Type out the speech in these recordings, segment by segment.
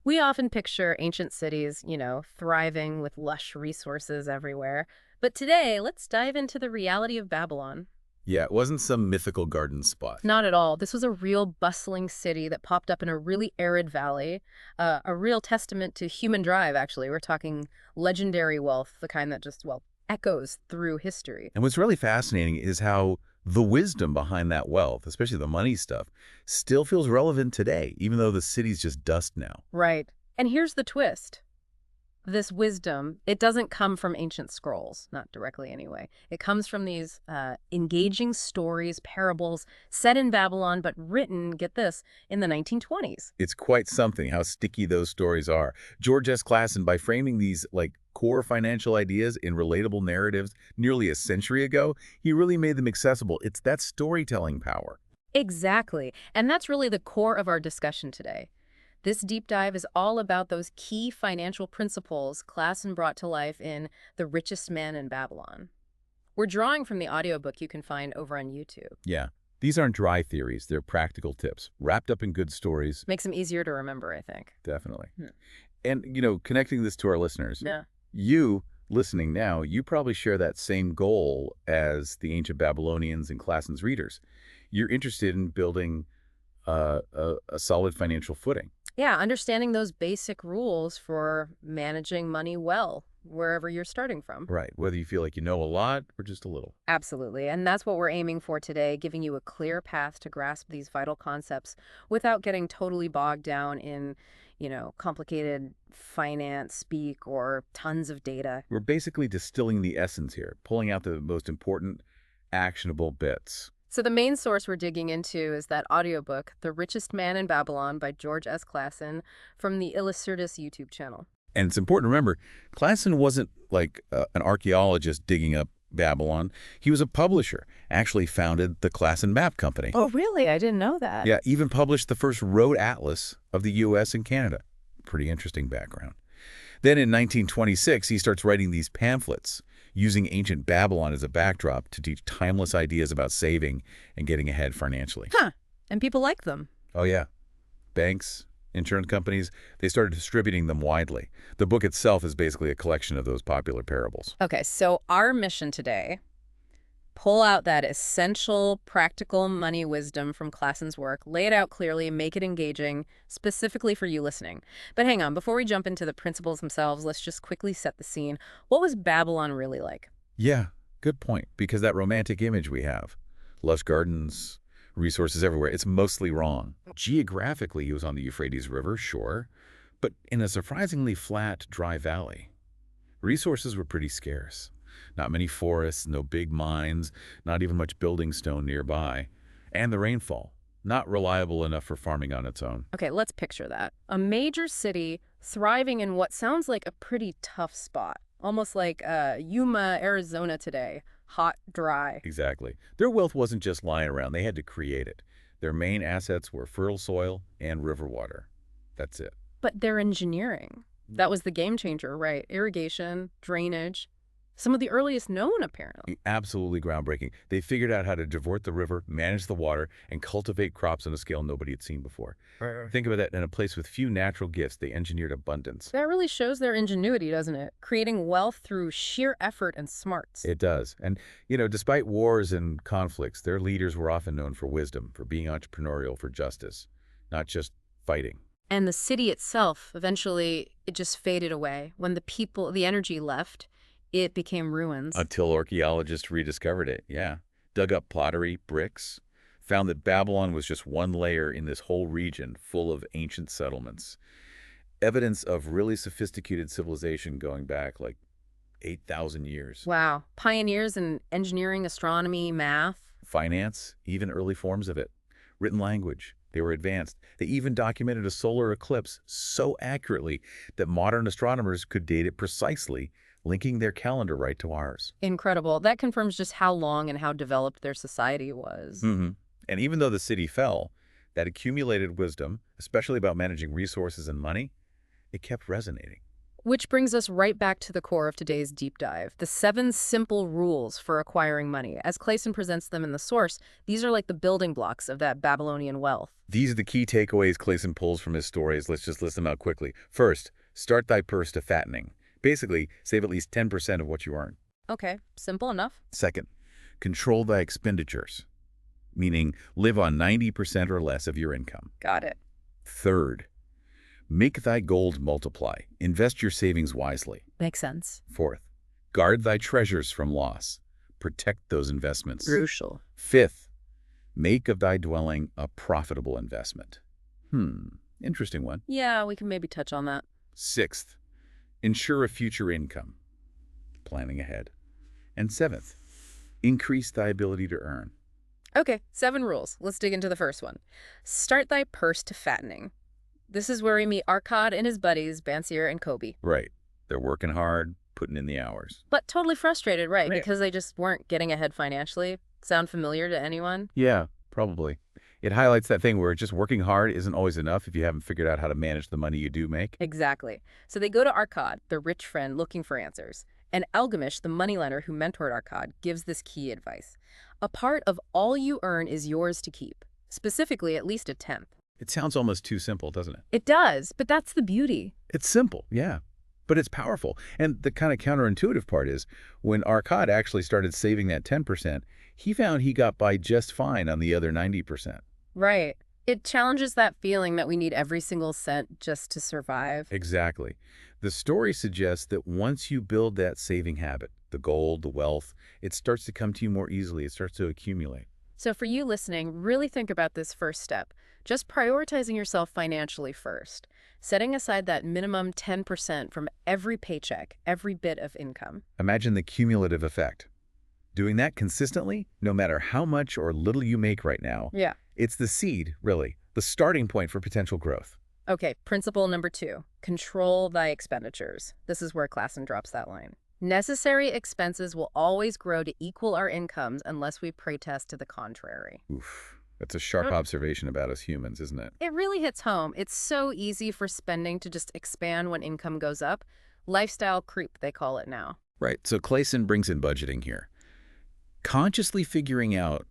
We often picture ancient cities, thriving with lush resources everywhere. But today, let's dive into the reality of Babylon. Yeah, it wasn't some mythical garden spot. Not at all. This was a real bustling city that popped up in a really arid valley, a real testament to human drive, actually. We're talking legendary wealth, the kind that just, well, echoes through history. And what's really fascinating is how the wisdom behind that wealth, especially the money stuff, still feels relevant today, even though the city's just dust now. Right. And here's the twist. This wisdom, it doesn't come from ancient scrolls, not directly anyway. It comes from these engaging stories, parables set in Babylon, but written, get this, in the 1920s. It's quite something how sticky those stories are. George S. Clason, by framing these core financial ideas in relatable narratives nearly a century ago, he really made them accessible. It's that storytelling power. Exactly. And that's really the core of our discussion today. This deep dive is all about those key financial principles Klassen brought to life in The Richest Man in Babylon. We're drawing from the audiobook you can find over on YouTube. Yeah, these aren't dry theories. They're practical tips, wrapped up in good stories, Makes them easier to remember, I think. definitely. Hmm. And, connecting this to our listeners, Yeah. you listening now, you probably share that same goal as the ancient Babylonians and Klassen's readers. You're interested in building a solid financial footing. Yeah, understanding those basic rules for managing money well, wherever you're starting from. Right. Whether you feel like you know a lot or just a little. Absolutely. And that's what we're aiming for today, giving you a clear path to grasp these vital concepts without getting totally bogged down in, complicated finance speak or tons of data. We're basically distilling the essence here, pulling out the most important, actionable bits. So the main source we're digging into is that audiobook, The Richest Man in Babylon by George S. Clason from the Illustratus YouTube channel. And it's important to remember, Classen wasn't like an archaeologist digging up Babylon. He was a publisher, actually founded the Classen Map Company. Oh, really? I didn't know that. Yeah, even published the first road atlas of the U.S. and Canada. Pretty interesting background. Then in 1926, he starts writing these pamphlets, using ancient Babylon as a backdrop to teach timeless ideas about saving and getting ahead financially. Huh. And people like them. Oh, yeah. Banks, insurance companies, they started distributing them widely. The book itself is basically a collection of those popular parables. Okay, so our mission today, pull out that essential practical money wisdom from Klassen's work, lay it out clearly, make it engaging, specifically for you listening. But hang on, before we jump into the principles themselves, let's just quickly set the scene. What was Babylon really like? Yeah, good point, because that romantic image we have, lush gardens, resources everywhere, it's mostly wrong. Geographically, he was on the Euphrates River, sure, but in a surprisingly flat, dry valley. Resources were pretty scarce. Not many forests, no big mines, not even much building stone nearby. And the rainfall, not reliable enough for farming on its own. Okay, let's picture that. A major city thriving in what sounds like a pretty tough spot, almost like Yuma, Arizona today. Hot, dry. Exactly. Their wealth wasn't just lying around. They had to create it. Their main assets were fertile soil and river water. That's it. But their engineering, that was the game changer, right? Irrigation, drainage, some of the earliest known, apparently. Absolutely groundbreaking. They figured out how to divert the river, manage the water, and cultivate crops on a scale nobody had seen before. Right. Think about that. In a place with few natural gifts, they engineered abundance. That really shows their ingenuity, doesn't it? Creating wealth through sheer effort and smarts. It does. And, despite wars and conflicts, their leaders were often known for wisdom, for being entrepreneurial, for justice, not just fighting. And the city itself, eventually, it just faded away. When the energy left, it became ruins. Until archaeologists rediscovered it, yeah. Dug up pottery, bricks, found that Babylon was just one layer in this whole region full of ancient settlements. Evidence of really sophisticated civilization going back like 8,000 years. Wow. Pioneers in engineering, astronomy, math. Finance, even early forms of it. Written language. They were advanced. They even documented a solar eclipse so accurately that modern astronomers could date it precisely, linking their calendar right to ours. Incredible. That confirms just how long and how developed their society was. And even though the city fell, that accumulated wisdom, especially about managing resources and money, it kept resonating. Which brings us right back to the core of today's deep dive, the 7 simple rules for acquiring money. As Clayson presents them in the source, these are like the building blocks of that Babylonian wealth. These are the key takeaways Clayson pulls from his stories. Let's just list them out quickly. First, start thy purse to fattening. Basically, save at least 10% of what you earn. Okay, simple enough. Second, control thy expenditures, meaning live on 90% or less of your income. Got it. Third, make thy gold multiply. Invest your savings wisely. Makes sense. Fourth, guard thy treasures from loss. Protect those investments. Crucial. Fifth, make of thy dwelling a profitable investment. Interesting one. Yeah, we can maybe touch on that. Sixth, ensure a future income. Planning ahead. And seventh, increase thy ability to earn. Okay, 7 rules. Let's dig into the first one. Start thy purse to fattening. This is where we meet Arkad and his buddies, Bansir and Kobe. Right. They're working hard, putting in the hours. But totally frustrated, right? Right. Because they just weren't getting ahead financially. Sound familiar to anyone? Yeah, probably. It highlights that thing where just working hard isn't always enough if you haven't figured out how to manage the money you do make. Exactly. So they go to Arkad, the rich friend, looking for answers. And Algamish, the moneylender who mentored Arkad, gives this key advice. A part of all you earn is yours to keep. Specifically, at least a tenth. It sounds almost too simple, doesn't it? It does, but that's the beauty. It's simple, yeah, but it's powerful. And the kind of counterintuitive part is when Arkad actually started saving that 10%, he found he got by just fine on the other 90%. Right. It challenges that feeling that we need every single cent just to survive. Exactly. The story suggests that once you build that saving habit, the gold, the wealth, it starts to come to you more easily. It starts to accumulate. So for you listening, really think about this first step. Just prioritizing yourself financially first. Setting aside that minimum 10% from every paycheck, every bit of income. Imagine the cumulative effect. Doing that consistently, no matter how much or little you make right now, Yeah. it's the seed, really, the starting point for potential growth. Okay, principle number 2, control thy expenditures. This is where Klassen drops that line. Necessary expenses will always grow to equal our incomes unless we protest to the contrary. Oof. That's a sharp observation about us humans, isn't it? It really hits home. It's so easy for spending to just expand when income goes up. Lifestyle creep, they call it now. Right. So Clayson brings in budgeting here. Consciously figuring out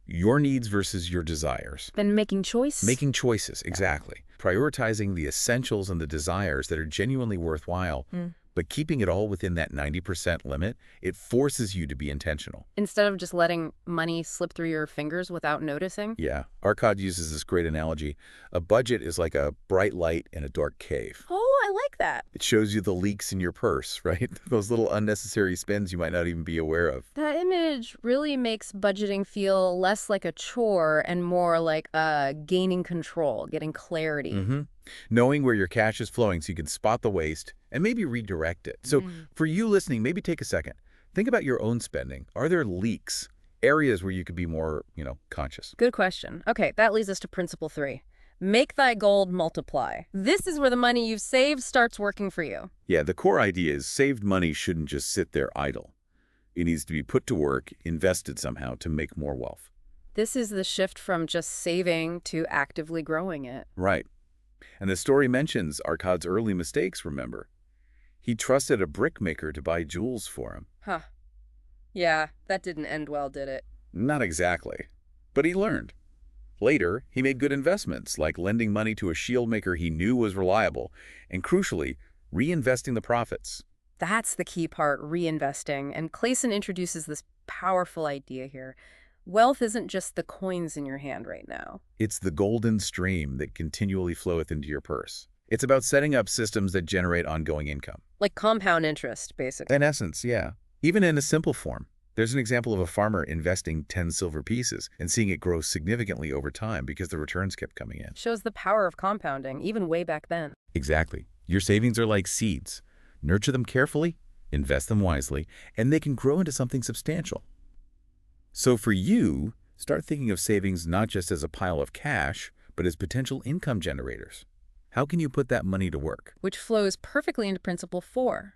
your needs versus your desires. Then making choice? Making choices, exactly. Prioritizing the essentials and the desires that are genuinely worthwhile, but keeping it all within that 90% limit, it forces you to be intentional. Instead of just letting money slip through your fingers without noticing? Yeah. Arkad uses this great analogy. A budget is like a bright light in a dark cave. Oh, I like that. It shows you the leaks in your purse, right? Those little unnecessary spends you might not even be aware of. That image really makes budgeting feel less like a chore and more like gaining control, getting clarity. Knowing where your cash is flowing so you can spot the waste and maybe redirect it. So for you listening, maybe take a second. Think about your own spending. Are there leaks, areas where you could be more, conscious? Good question. Okay, that leads us to principle 3. Make thy gold multiply. This is where the money you've saved starts working for you. Yeah, the core idea is saved money shouldn't just sit there idle. It needs to be put to work, invested somehow to make more wealth. This is the shift from just saving to actively growing it. Right. And the story mentions Arkad's early mistakes, remember? He trusted a brickmaker to buy jewels for him. Huh. Yeah, that didn't end well, did it? Not exactly. But he learned. Later, he made good investments, like lending money to a shield maker he knew was reliable, and crucially, reinvesting the profits. That's the key part, reinvesting. And Clayson introduces this powerful idea here. Wealth isn't just the coins in your hand right now. It's the golden stream that continually floweth into your purse. It's about setting up systems that generate ongoing income. Like compound interest, basically. In essence, yeah. Even in a simple form. There's an example of a farmer investing 10 silver pieces and seeing it grow significantly over time because the returns kept coming in. Shows the power of compounding, even way back then. Exactly. Your savings are like seeds. Nurture them carefully, invest them wisely, and they can grow into something substantial. So for you, start thinking of savings not just as a pile of cash, but as potential income generators. How can you put that money to work? Which flows perfectly into principle 4.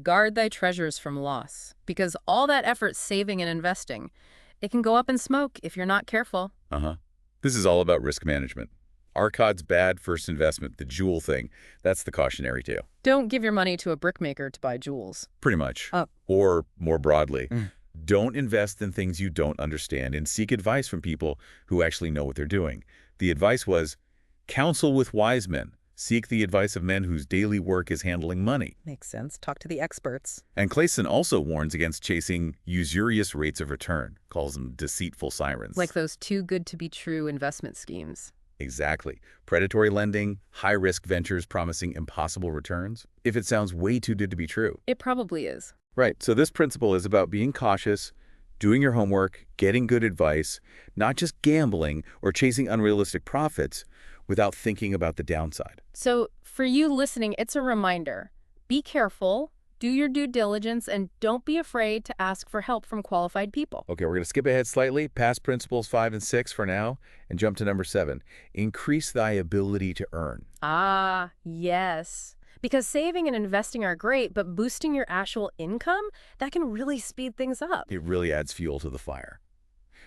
Guard thy treasures from loss. Because all that effort saving and investing, it can go up in smoke if you're not careful. This is all about risk management. Arcot's bad first investment, the jewel thing, that's the cautionary tale. Don't give your money to a brickmaker to buy jewels. Pretty much. Oh. Or more broadly, Mm. don't invest in things you don't understand and seek advice from people who actually know what they're doing. The advice was, counsel with wise men. Seek the advice of men whose daily work is handling money. Makes sense. Talk to the experts. And Clayson also warns against chasing usurious rates of return, calls them deceitful sirens. Like those too good to be true investment schemes. Exactly. Predatory lending, high-risk ventures promising impossible returns. If it sounds way too good to be true. It probably is. Right. So this principle is about being cautious, doing your homework, getting good advice, not just gambling or chasing unrealistic profits without thinking about the downside. So for you listening, it's a reminder. Be careful, do your due diligence, and don't be afraid to ask for help from qualified people. Okay, we're going to skip ahead slightly, past principles 5 and 6 for now, and jump to number 7. Increase thy ability to earn. Ah, yes. Because saving and investing are great, but boosting your actual income, that can really speed things up. It really adds fuel to the fire.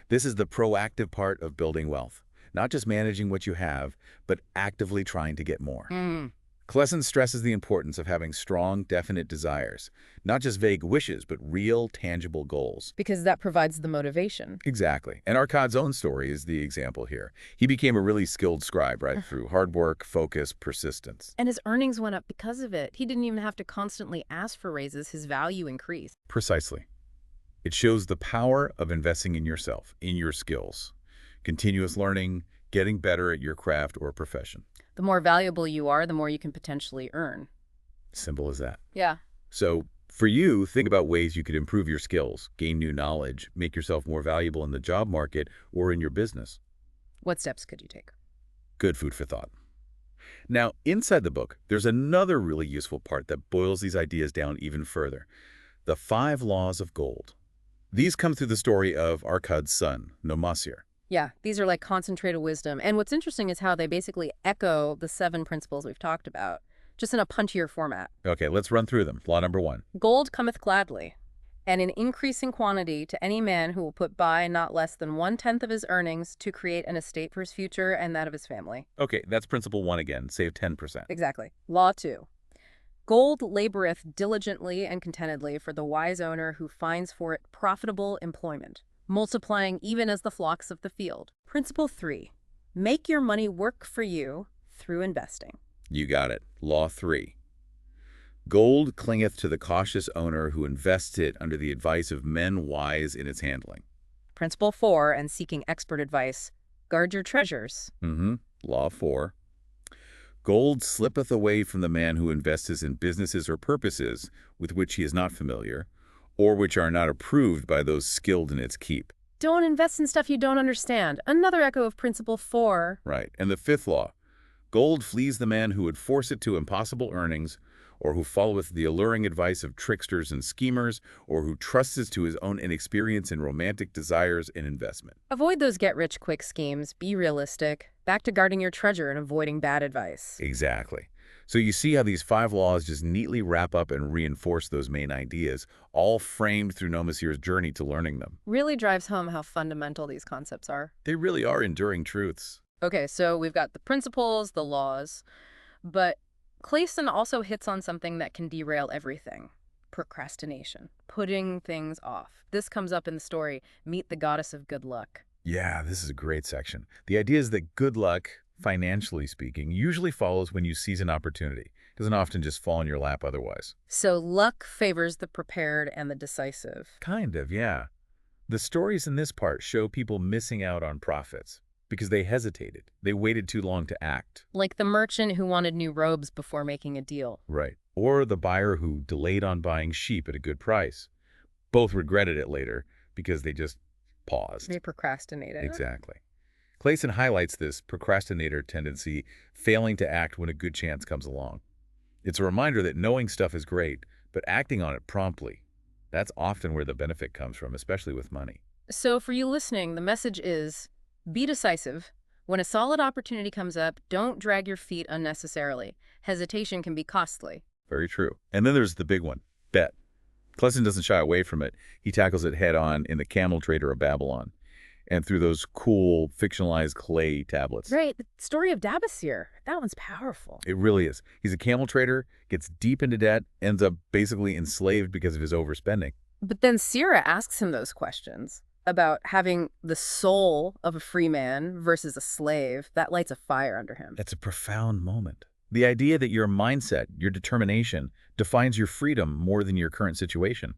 This is the proactive part of building wealth. Not just managing what you have, but actively trying to get more. Clayson stresses the importance of having strong, definite desires, not just vague wishes, but real, tangible goals. Because that provides the motivation. Exactly. And Arcot's own story is the example here. He became a really skilled scribe, right, through hard work, focus, persistence. And his earnings went up because of it. He didn't even have to constantly ask for raises. His value increased. Precisely. It shows the power of investing in yourself, in your skills. Continuous learning, getting better at your craft or profession. The more valuable you are, the more you can potentially earn. Simple as that. Yeah. So for you, think about ways you could improve your skills, gain new knowledge, make yourself more valuable in the job market or in your business. What steps could you take? Good food for thought. Now, inside the book, there's another really useful part that boils these ideas down even further. The 5 laws of gold. These come through the story of Arcot's son, Nomasir. Yeah, these are like concentrated wisdom. And what's interesting is how they basically echo the 7 principles we've talked about, just in a punchier format. Okay, let's run through them. Law number 1. Gold cometh gladly, and in increasing quantity to any man who will put by not less than 1/10 of his earnings to create an estate for his future and that of his family. Okay, that's principle 1 again. Save 10%. Exactly. Law 2. Gold laboreth diligently and contentedly for the wise owner who finds for it profitable employment, multiplying even as the flocks of the field. Principle 3. Make your money work for you through investing. You got it. Law 3. Gold clingeth to the cautious owner who invests it under the advice of men wise in its handling. Principle 4, and seeking expert advice. Guard your treasures. Law 4. Gold slippeth away from the man who invests in businesses or purposes with which he is not familiar, or which are not approved by those skilled in its keep. Don't invest in stuff you don't understand. Another echo of Principle 4. Right. And the 5th law. Gold flees the man who would force it to impossible earnings, or who followeth the alluring advice of tricksters and schemers, or who trusteth to his own inexperience in romantic desires and investment. Avoid those get-rich-quick schemes. Be realistic. Back to guarding your treasure and avoiding bad advice. Exactly. So you see how these 5 laws just neatly wrap up and reinforce those main ideas, all framed through Nomasir's journey to learning them. Really drives home how fundamental these concepts are. They really are enduring truths. Okay, so we've got the principles, the laws, but Clayson also hits on something that can derail everything. Procrastination. Putting things off. This comes up in the story, Meet the Goddess of Good Luck. Yeah, this is a great section. The idea is that good luck, financially speaking, usually follows when you seize an opportunity. It doesn't often just fall in your lap otherwise. So luck favors the prepared and the decisive. Kind of, yeah. The stories in this part show people missing out on profits because they hesitated. They waited too long to act. Like the merchant who wanted new robes before making a deal. Right. Or the buyer who delayed on buying sheep at a good price. Both regretted it later because they just paused. They procrastinated. Exactly. Clayson highlights this procrastinator tendency, failing to act when a good chance comes along. It's a reminder that knowing stuff is great, but acting on it promptly, that's often where the benefit comes from, especially with money. So for you listening, the message is, be decisive. When a solid opportunity comes up, don't drag your feet unnecessarily. Hesitation can be costly. Very true. And then there's the big one, bet. Clayson doesn't shy away from it. He tackles it head on in The Camel Trader of Babylon. and through those cool fictionalized clay tablets. Right, the story of Dabasir. That one's powerful. It really is. He's a camel trader, gets deep into debt, ends up basically enslaved because of his overspending. But then Sierra asks him those questions about having the soul of a free man versus a slave. That lights a fire under him. That's a profound moment. The idea that your mindset, your determination, defines your freedom more than your current situation.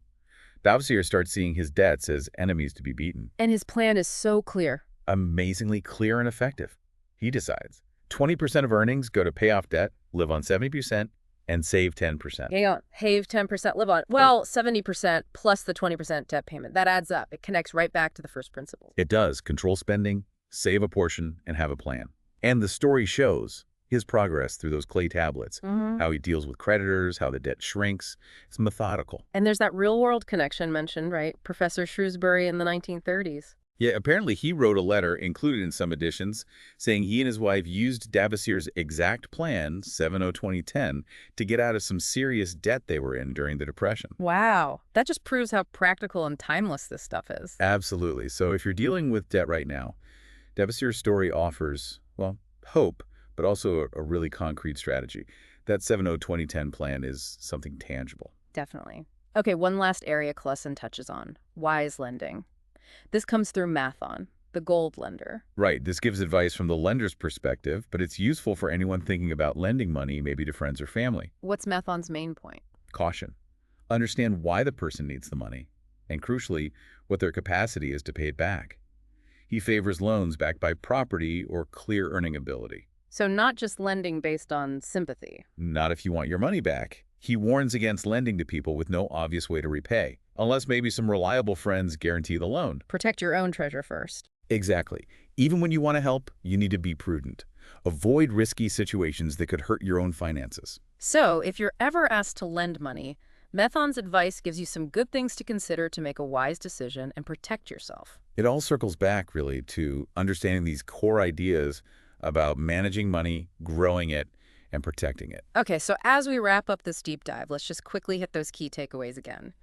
Davsir starts seeing his debts as enemies to be beaten. And his plan is so clear. Amazingly clear and effective. He decides 20% of earnings go to pay off debt, live on 70%, and save 10%. Hang on. Have 10%, live on. Well, 70% plus the 20% debt payment. That adds up. It connects right back to the first principle. It does. Control spending, save a portion, and have a plan. And the story shows his progress through those clay tablets, how he deals with creditors, how the debt shrinks. It's methodical. And there's that real-world connection mentioned, right? Professor Shrewsbury in the 1930s. Yeah, apparently he wrote a letter included in some editions saying he and his wife used Davasir's exact plan, 70-2010, to get out of some serious debt they were in during the Depression. Wow. That just proves how practical and timeless this stuff is. Absolutely. So if you're dealing with debt right now, Davasir's story offers, well, hope, but also a really concrete strategy. That 70-2010 plan is something tangible. Definitely. Okay, one last area Clausen touches on, wise lending. This comes through Mathon, the gold lender. Right. This gives advice from the lender's perspective, but it's useful for anyone thinking about lending money, maybe to friends or family. What's Mathon's main point? Caution. Understand why the person needs the money, and crucially, what their capacity is to pay it back. He favors loans backed by property or clear earning ability. So not just lending based on sympathy. Not if you want your money back. He warns against lending to people with no obvious way to repay, unless maybe some reliable friends guarantee the loan. Protect your own treasure first. Exactly. Even when you want to help, you need to be prudent. Avoid risky situations that could hurt your own finances. So if you're ever asked to lend money, Mathon's advice gives you some good things to consider to make a wise decision and protect yourself. It all circles back, really, to understanding these core ideas about managing money, growing it, and protecting it. Okay, so as we wrap up this deep dive, let's just quickly hit those key takeaways again.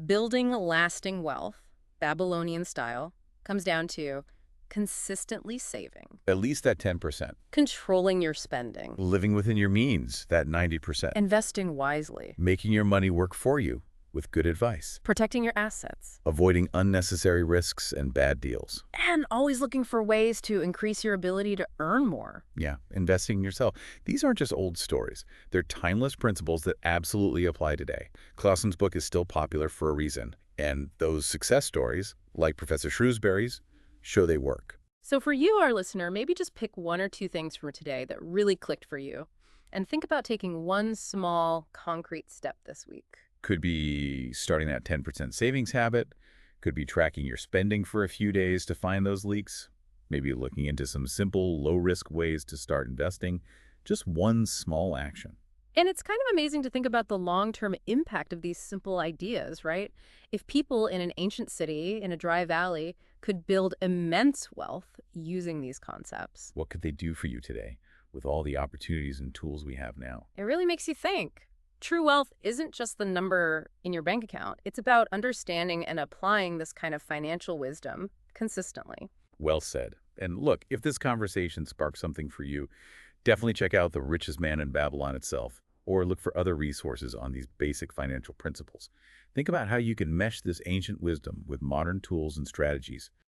Building lasting wealth, Babylonian style, comes down to consistently saving, At least that 10%. controlling your spending, Living within your means, that 90%. investing wisely, Making your money work for you with good advice. protecting your assets, Avoiding unnecessary risks and bad deals. and always looking for ways to increase your ability to earn more. Yeah, investing in yourself. These aren't just old stories. They're timeless principles that absolutely apply today. Clausen's book is still popular for a reason. And those success stories, like Professor Shrewsbury's, show they work. So for you, our listener, maybe just pick one or two things from today that really clicked for you, and think about taking one small, concrete step this week. Could be starting that 10% savings habit. Could be tracking your spending for a few days to find those leaks. Maybe looking into some simple, low-risk ways to start investing. Just one small action. And it's kind of amazing to think about the long-term impact of these simple ideas, right? If people in an ancient city, in a dry valley, could build immense wealth using these concepts, What could they do for you today with all the opportunities and tools we have now? it really makes you think. True wealth isn't just the number in your bank account. It's about understanding and applying this kind of financial wisdom consistently. Well said. And look, if this conversation sparks something for you, definitely check out The Richest Man in Babylon itself, or look for other resources on these basic financial principles. Think about how you can mesh this ancient wisdom with modern tools and strategies